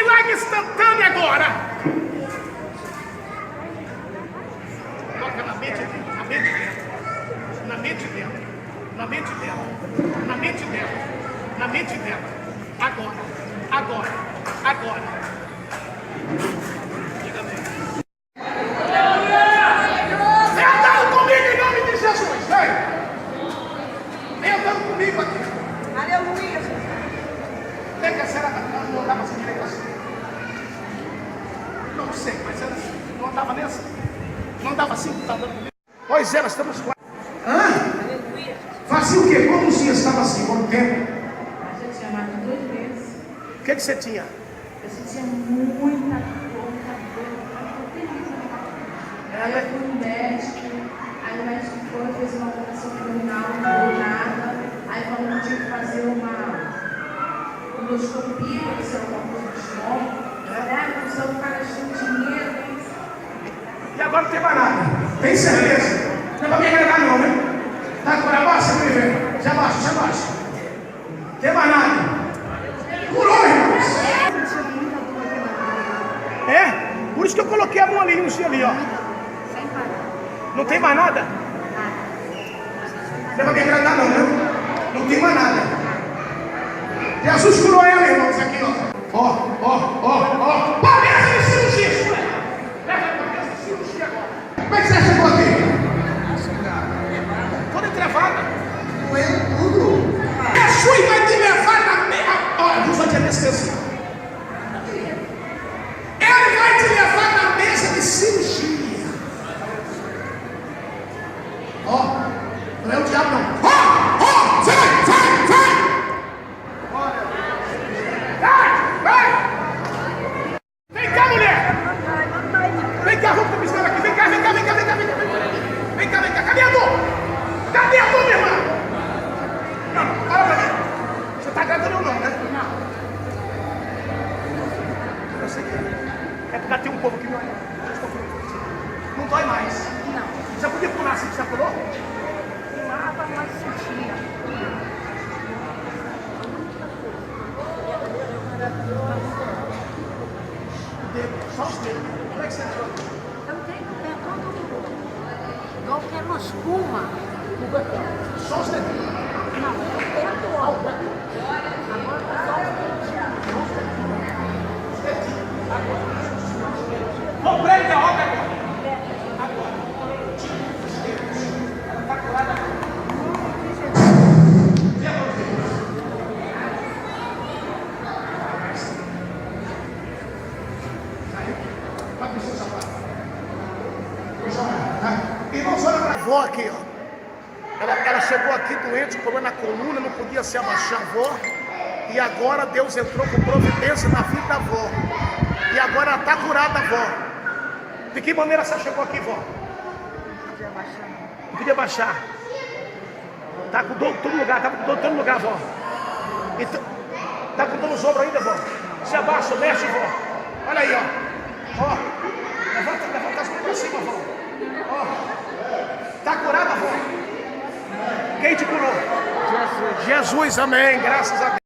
milagre instantâneo agora. Toca na mente dela, na mente dela, na mente dela, na mente dela, na mente dela, na mente dela. Agora, agora, agora. Diga bem. Vem andando comigo em nome de Jesus. Vem. Vem andando comigo aqui. Aleluia. Vem que a senhora não andava assim direito assim. Não sei, mas ela não andava nessa. Não andava assim, está andando comigo. Pois é, nós estamos com. Hã? Aleluia. Fazia o quê? Quantos dias estava assim? Quanto tempo? A gente tinha mais de 2 meses. O que você tinha? Eu sentia muita dor, terrível. Ela foi no médico, aí o médico foi, fez uma operação abdominal, não deu nada. Aí falou que tinha que fazer uma endoscopia, que isso é uma coisa de estômago. Não sei, o cara achando dinheiro. E agora não tem mais nada. Tem certeza? Não é para me agradar não, né? Tá com a baixa, meu irmão. Já baixa, já baixa. Tem mais nada. Curou, irmãos. É? Por isso que eu coloquei a mão ali, no ali, ó. Não tem mais nada? Não é para me agradar não, né? Não tem mais nada. Jesus curou ela, irmãos, aqui, ó. Ó. Para mesa de cirurgia, isso é. Leva para mesa de cirurgia agora. Como é que você chegou aqui? Toda entrevada. Doendo tudo. Jesus vai te levar na mesa. Olha, Deus vai te anestesiar. Ele vai te levar na mesa de cirurgia. Ó, não é o diabo não. Ó, vai. Vai. Vem cá, mulher. Vem cá, vamos pra piscina aqui. Vem cá. Cadê a dor? Cadê a dor, minha irmã? Não, para pra mim. Você tá gravando ou não, né? Não. Eu sei que é porque tem um povo que não olha. Não dói mais. Não, Já podia pular assim que você pulou? nada mais sentia. Só os dedos. Como é que você entrou? Eu tenho que ter todo mundo. Igual que é uma espuma. Só os dedos. Não, eu tento algo. Agora tá só os Compreende a obra agora. Agora. Ela está curada agora. Irmãos, olha para a avó aqui, ó. Ela chegou aqui doente, com problema na coluna, não podia se abaixar a avó. E agora Deus entrou com providência na vida da avó. E agora ela está curada, avó. De que maneira você chegou aqui, vó? Não podia baixar. Tá com dor em todo lugar, tá com dor em todo lugar, vó. Então, tá com dor nos ombros ainda, vó? Se abaixa, mexe, vó. Olha aí, ó. Ó. Levanta as mãos para cima, vó. Ó. Tá curada, vó? Quem te curou? Jesus, amém. Graças a Deus.